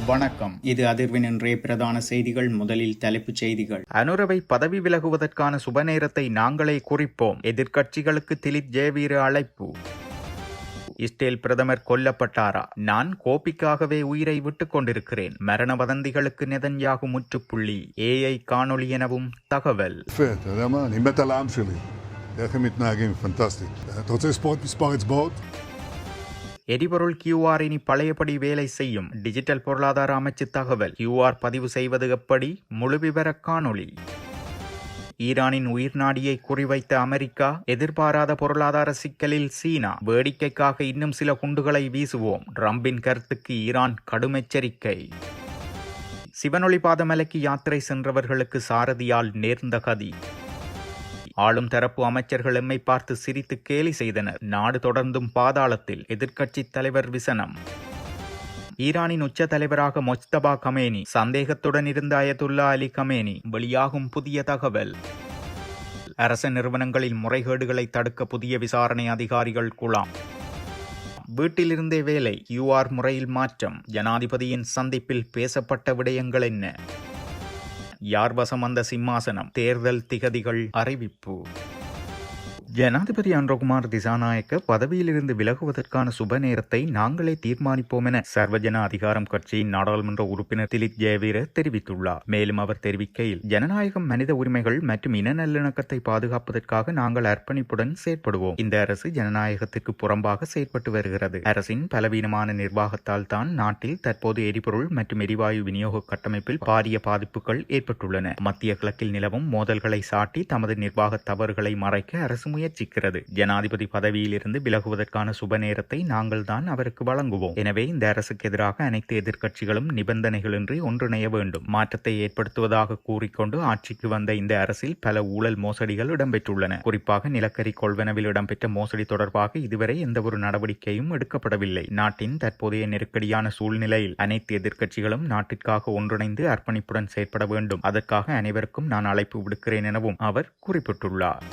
வணக்கம். இது அதிர்வின் இன்றைய பிரதான செய்திகள். முதலில் தலைப்புச் செய்திகள். அனுரவை பதவி விலகுவதற்கான சுப நேரத்தை நாங்களே குறிப்போம். எதிர்க்கட்சிகளுக்கு திலித் ஜெயவீர அழைப்பு. இஸ்ரேல் பிரதமர் கொல்லப்பட்டாரா? நான் கோபிக்காகவே உயிரை விட்டுக் கொண்டிருக்கிறேன். மரண வதந்திகளுக்கு நெதன்யாகு முற்றுப்புள்ளி. ஏஐ காணொளி எனவும் தகவல். எரிபொருள் QR இனி பழையபடி வேலை செய்யும். டிஜிட்டல் பொருளாதார அமைச்சு தகவல். QR பதிவு செய்வது எப்படி? முழு விவர காணொளி. ஈரானின் உயிர் நாடியை குறிவைத்த அமெரிக்கா. எதிர்பாராத பொருளாதார சிக்கலில் சீனா. வேடிக்கைக்காக இன்னும் சில குண்டுகளை வீசுவோம். ட்ரம்பின் கருத்துக்கு ஈரான் கடும் எச்சரிக்கை. சிவனொளி பாதமலைக்கு யாத்திரை சென்றவர்களுக்கு சாரதியால் நேர்ந்த கதி. ஆளும் தரப்பு அமைச்சர்கள் எம்மை பார்த்து சிரித்து கேலி செய்தனர். நாடு தொடர்ந்தும் பாதாளத்தில். எதிர்க்கட்சித் தலைவர் விசனம். ஈரானின் உச்ச தலைவராக மொஜ்தபா கமேனி. சந்தேகத்துடன் இருந்த அயதுல்லா அலி கமேனி. வெளியாகும் புதிய தகவல். அரச நிறுவனங்களில் முறைகேடுகளை தடுக்க புதிய விசாரணை அதிகாரிகள் குழாம். வீட்டிலிருந்தே வேலை. QR முறையில் மாற்றம். ஜனாதிபதியின் சந்திப்பில் பேசப்பட்ட விடயங்கள் என்ன? யார் வசம் அந்த சிம்மாசனம்? தேர்தல் திகதிகள் அறிவிப்பு. ஜனாதிபதி அன்ரகுமார் திசாநாயக்க பதவியிலிருந்து விலகுவதற்கான சுப நேரத்தை நாங்களே தீர்மானிப்போம் என சர்வஜன அதிகாரம் கட்சியின் நாடாளுமன்ற உறுப்பினர் திலித் ஜெயவீர தெரிவித்துள்ளார். மேலும் அவர் தெரிவிக்கையில், ஜனநாயகம், மனித உரிமைகள் மற்றும் இன நல்லிணக்கத்தை பாதுகாப்பதற்காக நாங்கள் அர்ப்பணிப்புடன் செயற்படுவோம். இந்த அரசு ஜனநாயகத்திற்கு புறம்பாக செயற்பட்டு வருகிறது. அரசின் பலவீனமான நிர்வாகத்தால் தான் நாட்டில் தற்போது எரிபொருள் மற்றும் எரிவாயு விநியோக கட்டமைப்பில் பாரிய பாதிப்புகள் ஏற்பட்டுள்ளன. மத்திய கிழக்கில் நிலவும் மோதல்களை சாட்டி தமது நிர்வாக தவறுகளை மறைக்க அரசு முயற்சிக்கிறது. ஜனாதிபதி பதவியில் இருந்து விலகுவதற்கான சுப நேரத்தை நாங்கள் தான் அவருக்கு வழங்குவோம். எனவே இந்த அரசுக்கு எதிராக அனைத்து எதிர்க்கட்சிகளும் நிபந்தனைகளின்றி ஒன்றிணைய வேண்டும். மாற்றத்தை ஏற்படுத்துவதாக கூறிக்கொண்டு ஆட்சிக்கு வந்த இந்த அரசில் பல ஊழல் மோசடிகள் இடம்பெற்றுள்ளன. குறிப்பாக நிலக்கரி கொள்வனவில் இடம்பெற்ற மோசடி தொடர்பாக இதுவரை எந்தவொரு நடவடிக்கையும் எடுக்கப்படவில்லை. நாட்டின் தற்போதைய நெருக்கடியான சூழ்நிலையில் அனைத்து எதிர்க்கட்சிகளும் நாட்டிற்காக ஒன்றிணைந்து அர்ப்பணிப்புடன் செயற்பட வேண்டும். அதற்காக அனைவருக்கும் நான் அழைப்பு விடுக்கிறேன் எனவும் அவர் குறிப்பிட்டுள்ளார்.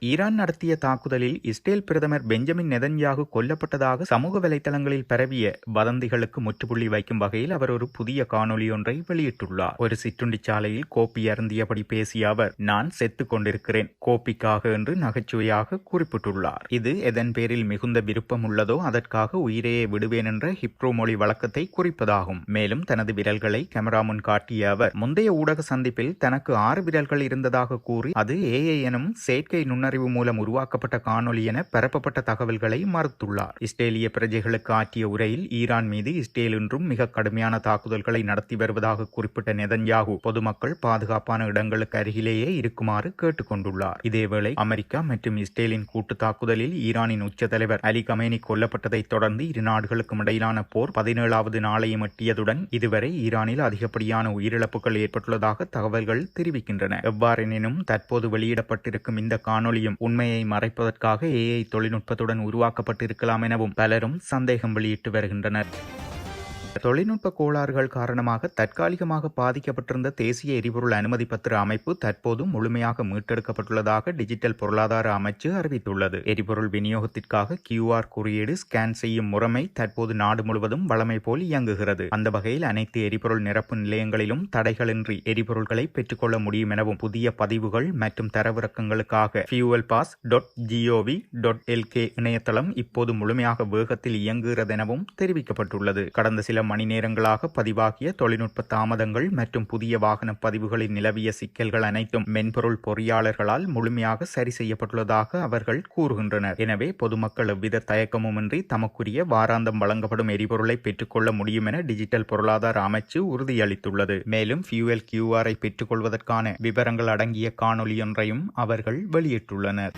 ஈரான் நடத்திய தாக்குதலில் இஸ்ரேல் பிரதமர் பெஞ்சமின் நெதன்யாகு கொல்லப்பட்டதாக சமூக வலைதளங்களில் பரவிய வதந்திகளுக்கு முற்றுப்புள்ளி வைக்கும் வகையில் அவர் ஒரு புதிய காணொலி ஒன்றை வெளியிட்டுள்ளார். ஒரு சிற்றுண்டி சாலையில் கோப்பி அருந்தியபடி பேசிய அவர், நான் செத்துக் கொண்டிருக்கிறேன் கோப்பிக்காக என்று நகைச்சுவையாக குறிப்பிட்டுள்ளார். இது எதன் பேரில் மிகுந்த விருப்பம் உள்ளதோ அதற்காக உயிரையே விடுவேன் என்ற ஹிப்ரூ மொழி வழக்கத்தை குறிப்பதாகும். மேலும் தனது விரல்களை கேமரா முன் காட்டிய அவர், முந்தைய ஊடக சந்திப்பில் தனக்கு 6 விரல்கள் இருந்ததாக கூறி அது AI எனும் செயற்கை நுண்ணறிவு மூலம் உருவாக்கப்பட்ட காணொலி என பரப்பப்பட்ட தகவல்களை மறுத்துள்ளார். இஸ்ரேலிய பிரஜைகளுக்கு ஆற்றிய உரையில் ஈரான் மீது இஸ்ரேல் இன்றும் மிக கடுமையான தாக்குதல்களை நடத்தி வருவதாக குறிப்பிட்ட நெதன்யாகு பொதுமக்கள் பாதுகாப்பான இடங்களுக்கு அருகிலேயே இருக்குமாறு கேட்டுக் கொண்டுள்ளார். இதேவேளை அமெரிக்கா மற்றும் இஸ்ரேலின் கூட்டு தாக்குதலில் ஈரானின் உச்ச தலைவர் அலி கமேனி கொல்லப்பட்டதை தொடர்ந்து இரு நாடுகளுக்கும் இடையிலான போர் 17வது நாளையும் எட்டியதுடன் இதுவரை ஈரானில் அதிகப்படியான உயிரிழப்புகள் ஏற்பட்டுள்ளதாக தகவல்கள் தெரிவிக்கின்றன. எவ்வாறெனினும் தற்போது வெளியிடப்பட்டிருக்கும் இந்த காணொலி உண்மையை மறைப்பதற்காக AI தொழில்நுட்பத்துடன் உருவாக்கப்பட்டிருக்கலாம் எனவும் பலரும் சந்தேகம் வெளியிட்டு வருகின்றனர். தொழில்நுட்ப கோளாறுகள் காரணமாக தற்காலிகமாக பாதிக்கப்பட்டிருந்த தேசிய எரிபொருள் அனுமதி பத்திர அமைப்பு தற்போது முழுமையாக மீட்டெடுக்கப்பட்டுள்ளதாக டிஜிட்டல் பொருளாதார அமைச்சு அறிவித்துள்ளது. எரிபொருள் விநியோகத்திற்காக QR குறியீடு ஸ்கேன் செய்யும் முறைமை தற்போது நாடு முழுவதும் வழமை போல் இயங்குகிறது. அந்த வகையில் அனைத்து எரிபொருள் நிரப்பு நிலையங்களிலும் தடைகளின்றி எரிபொருள்களை பெற்றுக்கொள்ள முடியும் எனவும் புதிய பதிவுகள் மற்றும் தரவிறக்கங்களுக்காக fuelpass.gov.lk இணையதளம் இப்போது முழுமையாக வேகத்தில் இயங்குகிறதெனவும் தெரிவிக்கப்பட்டுள்ளது. கடந்த சில மணி நேரங்களாக பதிவாகிய தொழில்நுட்ப தாமதங்கள் மற்றும் புதிய வாகன பதிவுகளில் நிலவிய சிக்கல்கள் அனைத்தும் மென்பொருள் பொறியாளர்களால் முழுமையாக சரி செய்யப்பட்டுள்ளதாக அவர்கள் கூறுகின்றனர். எனவே பொதுமக்கள் எவ்வித தயக்கமுமின்றி தமக்குரிய வாராந்தம் வழங்கப்படும் எரிபொருளை பெற்றுக்கொள்ள முடியும் என டிஜிட்டல் பொருளாதார அமைச்சு உறுதியளித்துள்ளது. மேலும் fuel QR பெற்றுக்கொள்வதற்கான விவரங்கள் அடங்கிய காணொலியொன்றையும் அவர்கள் வெளியிட்டுள்ளனர்.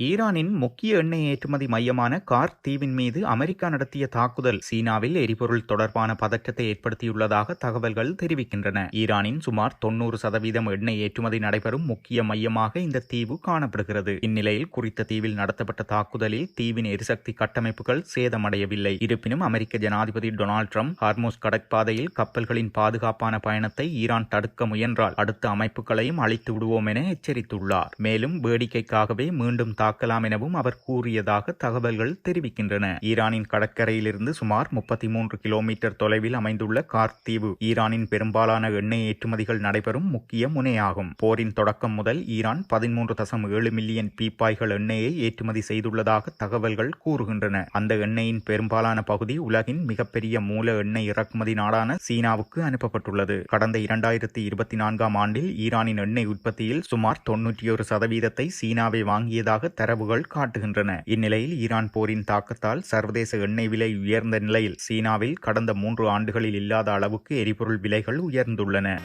ஈரானின் முக்கிய எண்ணெய் ஏற்றுமதி மையமான கார்க் தீவின் மீது அமெரிக்கா நடத்திய தாக்குதல் சீனாவில் எரிபொருள் தொடர்பான பதற்றத்தை ஏற்படுத்தியுள்ளதாக தகவல்கள் தெரிவிக்கின்றன. ஈரானின் சுமார் 90% எண்ணெய் ஏற்றுமதி நடைபெறும் முக்கிய மையமாக இந்த தீவு காணப்படுகிறது. இந்நிலையில் குறித்த தீவில் நடத்தப்பட்ட தாக்குதலில் தீவின் எரிசக்தி கட்டமைப்புகள் சேதமடையவில்லை. இருப்பினும் அமெரிக்க ஜனாதிபதி டொனால்ட் ட்ரம்ப் ஹார்மோஸ் கடற்பாதையில் கப்பல்களின் பாதுகாப்பான பயணத்தை ஈரான் தடுக்க முயன்றால் அடுத்த அமைப்புகளையும் அழித்து விடுவோம் என எச்சரித்துள்ளார். மேலும் வேடிக்கைக்காகவே மீண்டும் தாக்கலாம் எனவும் அவர் கூறியதாக தகவல்கள் தெரிவிக்கின்றன. ஈரானின் கடற்கரையிலிருந்து சுமார் 33 கிலோமீட்டர் தொலைவில் அமைந்துள்ள கார்க் தீவு ஈரானின் பெரும்பாலான எண்ணெய் ஏற்றுமதிகள் நடைபெறும் முக்கிய முனையாகும். போரின் தொடக்கம் முதல் ஈரான் 13.7 மில்லியன் பீப்பாய்கள் எண்ணெயை ஏற்றுமதி செய்துள்ளதாக தகவல்கள் கூறுகின்றன. அந்த எண்ணெயின் பெரும்பாலான பகுதி உலகின் மிகப்பெரிய மூல எண்ணெய் இறக்குமதி நாடான சீனாவுக்கு அனுப்பப்பட்டுள்ளது. கடந்த 2024 ஆண்டில் ஈரானின் எண்ணெய் உற்பத்தியில் சுமார் 91% சீனாவை வாங்கியதாக தரவுகள் காட்டுகின்றன. இந்நிலையில் ஈரான் போரின் தாக்கத்தால் சர்வதேச எண்ணெய் விலை உயர்ந்த நிலையில் சீனாவில் கடந்த 3 ஆண்டுகளில் இல்லாத அளவுக்கு எரிபொருள் விலைகள் உயர்ந்துள்ளன.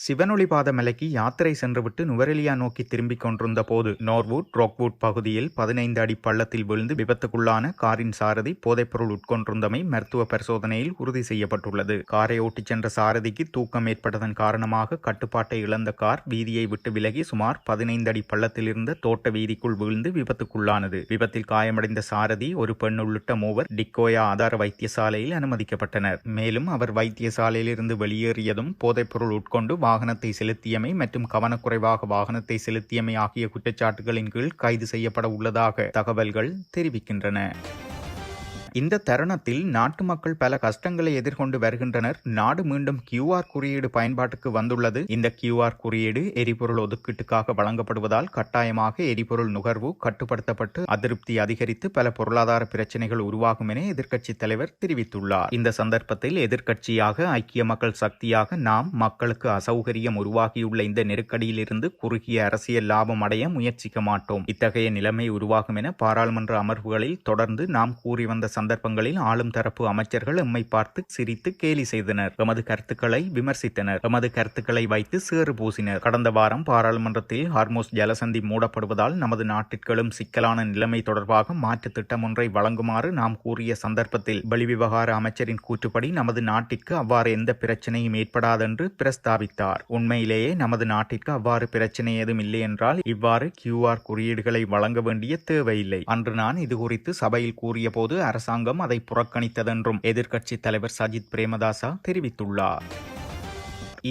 சிவனொளிபாத மலைக்கு யாத்திரை சென்றுவிட்டு நுவரெலியா நோக்கி திரும்பிக் கொண்டிருந்த போது நோர்வுட் ரோக்வுட் பகுதியில் 15 அடி பள்ளத்தில் விழுந்து விபத்துக்குள்ளான காரின் சாரதி போதைப்பொருள் உட்கொண்டிருந்தமை மருத்துவ பரிசோதனையில் உறுதி செய்யப்பட்டுள்ளது. காரை ஓட்டிச் சென்ற சாரதிக்கு தூக்கம் ஏற்பட்டதன் காரணமாக கட்டுப்பாட்டை இழந்த கார் வீதியை விட்டு விலகி சுமார் 15 அடி பள்ளத்தில் இருந்த தோட்ட வீதிக்குள் வீழ்ந்து விபத்துக்குள்ளானது. விபத்தில் காயமடைந்த சாரதி, ஒரு பெண் உள்ளிட்ட 3 டிக்கோயா ஆதார வைத்தியசாலையில் அனுமதிக்கப்பட்டனர். மேலும் அவர் வைத்தியசாலையில் இருந்து வெளியேறியதும் போதைப்பொருள் உட்கொண்டு வாகனத்தை செலுத்தியமை மற்றும் கவனக்குறைவாக வாகனத்தை செலுத்தியமை ஆகிய குற்றச்சாட்டுகளின் கீழ் கைது செய்யப்பட உள்ளதாக தகவல்கள் தெரிவிக்கின்றன. இந்த தருணத்தில் நாட்டு மக்கள் பல கஷ்டங்களை எதிர்கொண்டு வருகின்றனர். நாடு மீண்டும் QR குறியீடு பயன்பாட்டுக்கு வந்துள்ளது. இந்த QR குறியீடு எரிபொருள் ஒதுக்கீட்டுக்காக வழங்கப்படுவதால் கட்டாயமாக எரிபொருள் நுகர்வு கட்டுப்படுத்தப்பட்டு அதிருப்தி அதிகரித்து பல பொருளாதார பிரச்சனைகள் உருவாகும் என எதிர்க்கட்சித் தலைவர் தெரிவித்துள்ளார். இந்த சந்தர்ப்பத்தில் எதிர்க்கட்சியாக ஐக்கிய மக்கள் சக்தியாக நாம் மக்களுக்கு அசௌகரியம் உருவாகியுள்ள இந்த நெருக்கடியில் இருந்து குறுகிய அரசியல் லாபம் அடைய முயற்சிக்க மாட்டோம். இத்தகைய நிலைமை உருவாகும் என பாராளுமன்ற அமர்வுகளில் தொடர்ந்து நாம் கூறி வந்த சந்தர்ப்பங்களில் ஆளும் தரப்பு அமைச்சர்கள் எம்மை பார்த்து சிரித்து கேலி செய்தனர். எமது கருத்துக்களை விமர்சித்தனர். எமது கருத்துக்களை வைத்து சேறு பூசினர். கடந்த வாரம் பாராளுமன்றத்தில் ஹார்மோஸ் ஜலசந்தி மூடப்படுவதால் நமது நாட்டிற்கும் சிக்கலான நிலைமை தொடர்பாக மாற்று திட்டம் ஒன்றை வழங்குமாறு நாம் கூறிய சந்தர்ப்பத்தில் வெளிவிவகார அமைச்சரின் கூற்றுப்படி நமது நாட்டிற்கு அவ்வாறு எந்த பிரச்சனையும் ஏற்படாதென்று பிரஸ்தாபித்தார். உண்மையிலேயே நமது நாட்டிற்கு அவ்வாறு பிரச்சனை ஏதும் இல்லை என்றால் இவ்வாறு QR குறியீடுகளை வழங்க வேண்டிய தேவையில்லை. அன்று நான் இதுகுறித்து சபையில் கூறிய போது அரசாங்கம் அதை புறக்கணித்ததென்றும் எதிர்க்கட்சித் தலைவர் சஜித் பிரேமதாச தெரிவித்துள்ளார்.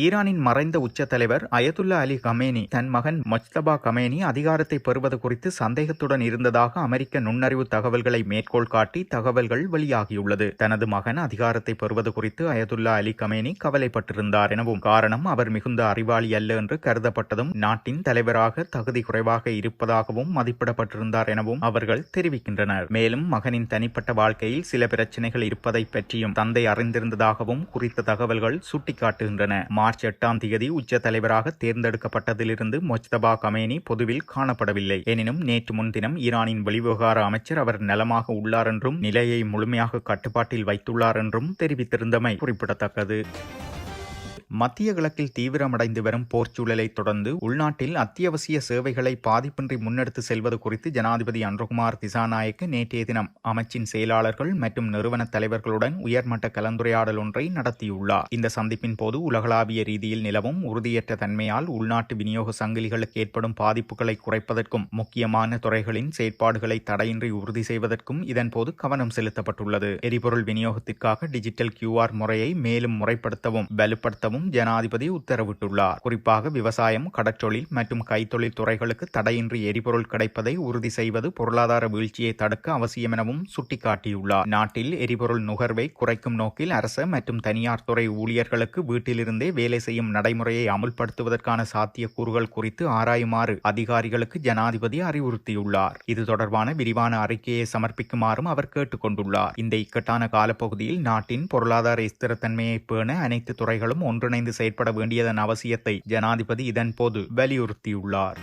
ஈரானின் மறைந்த உச்ச தலைவர் அயதுல்லா அலி கமேனி தன் மகன் மொஜ்தபா கமேனி அதிகாரத்தை பெறுவது குறித்து சந்தேகத்துடன் இருந்ததாக அமெரிக்க நுண்ணறிவு தகவல்களை மேற்கோள் காட்டி தகவல்கள் வெளியாகியுள்ளது. தனது மகன் அதிகாரத்தை பெறுவது குறித்து அயதுல்லா அலி கமேனி கவலைப்பட்டிருந்தார் எனவும், காரணம் அவர் மிகுந்த அறிவாளி அல்ல என்று கருதப்பட்டதும் நாட்டின் தலைவராக தகுதி குறைவாக இருப்பதாகவும் மதிப்பிடப்பட்டிருந்தார் எனவும் அவர்கள் தெரிவிக்கின்றனர். மேலும் மகனின் தனிப்பட்ட வாழ்க்கையில் சில பிரச்சனைகள் இருப்பதை பற்றியும் தந்தை அறிந்திருந்ததாகவும் குறித்த தகவல்கள் சுட்டிக்காட்டுகின்றன. மார்ச் 8ஆம் தேதி உச்ச தலைவராக தேர்ந்தெடுக்கப்பட்டதிலிருந்து மொஜ்தபா கமேனி பொதுவில் காணப்படவில்லை. எனினும் நேற்று முன்தினம் ஈரானின் வெளிவிவகார அமைச்சர் அவர் நலமாக உள்ளார் என்றும் நிலையை முழுமையாக கட்டுப்பாட்டில் வைத்துள்ளார் என்றும் தெரிவித்திருந்தமை குறிப்பிடத்தக்கது. மத்திய கிழக்கில் தீவிரமடைந்து வரும் போர்ச்சூழலை தொடர்ந்து உள்நாட்டில் அத்தியாவசிய சேவைகளை பாதிப்பின்றி முன்னெடுத்து செல்வது குறித்து ஜனாதிபதி அன்ருகுமார் திசாநாயக்க நேற்றைய தினம் அமைச்சின் செயலாளர்கள் மற்றும் நிறுவன தலைவர்களுடன் உயர்மட்ட கலந்துரையாடல் ஒன்றை நடத்தியுள்ளார். இந்த சந்திப்பின் போது உலகளாவிய ரீதியில் நிலவும் உறுதியற்ற தன்மையால் உள்நாட்டு விநியோக சங்கிலிகளுக்கு ஏற்படும் பாதிப்புகளை குறைப்பதற்கும் முக்கியமான துறைகளின் செயற்பாடுகளை தடையின்றி உறுதி செய்வதற்கும் இதன்போது கவனம் செலுத்தப்பட்டுள்ளது. எரிபொருள் விநியோகத்திற்காக டிஜிட்டல் QR முறையை மேலும் முறைப்படுத்தவும் வலுப்படுத்தவும் ஜனாதிபதி உத்தரவிட்டுள்ளார். குறிப்பாக விவசாயம், கடற்றொழில் மற்றும் கைத்தொழில் துறைகளுக்கு தடையின்றி எரிபொருள் கிடைப்பதை உறுதி செய்வது பொருளாதார வீழ்ச்சியை தடுக்க அவசியம் எனவும் சுட்டிக்காட்டியுள்ளார். நாட்டில் எரிபொருள் நுகர்வை குறைக்கும் நோக்கில் அரச மற்றும் தனியார் துறை ஊழியர்களுக்கு வீட்டிலிருந்தே வேலை செய்யும் நடைமுறையை அமுல்படுத்துவதற்கான சாத்தியக்கூறுகள் குறித்து ஆராயுமாறு அதிகாரிகளுக்கு ஜனாதிபதி அறிவுறுத்தியுள்ளார். இது தொடர்பான விரிவான அறிக்கையை சமர்ப்பிக்குமாறும் அவர் கேட்டுக் கொண்டுள்ளார். இந்த இக்கட்டான காலப்பகுதியில் நாட்டின் பொருளாதார ஸ்திரத்தன்மையை பேண அனைத்து துறைகளும் ஒன்றிணைந்து செயற்பட வேண்டியதன் அவசியத்தை ஜனாதிபதி இதன்போது வலியுறுத்தியுள்ளார்.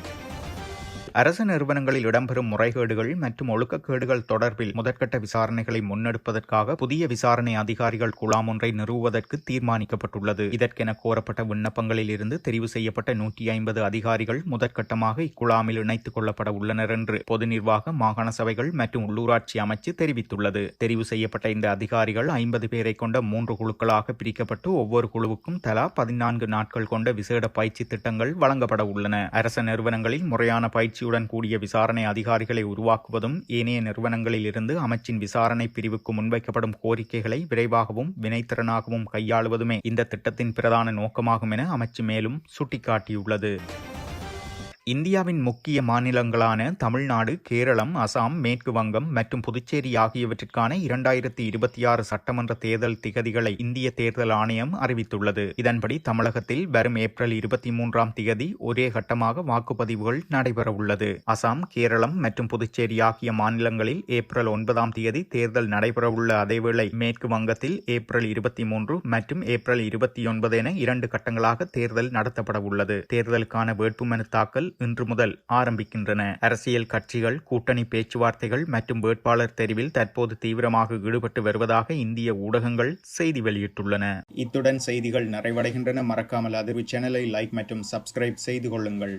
அரசு நிறுவனங்களில் இடம்பெறும் முறைகேடுகள் மற்றும் ஒழுக்கக்கேடுகள் தொடர்பில் முதற்கட்ட விசாரணைகளை முன்னெடுப்பதற்காக புதிய விசாரணை அதிகாரிகள் குழாம் ஒன்றை நிறுவுவதற்கு தீர்மானிக்கப்பட்டுள்ளது. இதற்கென கோரப்பட்ட விண்ணப்பங்களில் இருந்து தெரிவு செய்யப்பட்ட 150 அதிகாரிகள் முதற்கட்டமாக இக்குழாமில் இணைத்துக் கொள்ளப்பட உள்ளனர் என்று பொது நிர்வாக, மாகாண சபைகள் மற்றும் உள்ளூராட்சி அமைச்சு தெரிவித்துள்ளது. தெரிவு செய்யப்பட்ட இந்த அதிகாரிகள் 50 பேரை கொண்ட 3 குழுக்களாக பிரிக்கப்பட்டு ஒவ்வொரு குழுவுக்கும் தலா 14 நாட்கள் கொண்ட விசேட பயிற்சி திட்டங்கள் வழங்கப்பட உள்ளன. அரச நிறுவனங்களில் முறையான பயிற்சி கூடிய விசாரணை அதிகாரிகளை உருவாக்குவதும் ஏனைய நிறுவனங்களில் இருந்து அமைச்சின் விசாரணை பிரிவுக்கு முன்வைக்கப்படும் கோரிக்கைகளை விரைவாகவும் வினைத்திறனாகவும் கையாளுவதுமே இந்த திட்டத்தின் பிரதான நோக்கமாகும் என அமைச்சு மேலும் சுட்டிக்காட்டியுள்ளது. இந்தியாவின் முக்கிய மாநிலங்களான தமிழ்நாடு, கேரளம், அசாம், மேற்கு வங்கம் மற்றும் புதுச்சேரி ஆகியவற்றிற்கான 2026 சட்டமன்ற தேர்தல் திகதிகளை இந்திய தேர்தல் ஆணையம் அறிவித்துள்ளது. இதன்படி தமிழகத்தில் வரும் ஏப்ரல் 23ஆம் திகதி ஒரே கட்டமாக வாக்குப்பதிவுகள் நடைபெறவுள்ளது. அசாம், கேரளம் மற்றும் புதுச்சேரி ஆகிய மாநிலங்களில் ஏப்ரல் 9ஆம் திகதி தேர்தல் நடைபெறவுள்ள அதேவேளை மேற்கு வங்கத்தில் ஏப்ரல் 23 மற்றும் ஏப்ரல் 29 என 2 கட்டங்களாக தேர்தல் நடத்தப்பட உள்ளது. தேர்தலுக்கான வேட்புமனு தாக்கல் இன்று முதல் ஆரம்பிக்கின்றன. அரசியல் கட்சிகள் கூட்டணி பேச்சுவார்த்தைகள் மற்றும் வேட்பாளர் தெரிவில் தற்போது தீவிரமாக ஈடுபட்டு வருவதாக இந்திய ஊடகங்கள் செய்தி வெளியிட்டுள்ளன. இத்துடன் செய்திகள் நிறைவடைகின்றன. மறக்காமல் அதிர்வு சேனலை லைக் மற்றும் சப்ஸ்கிரைப் செய்து கொள்ளுங்கள்.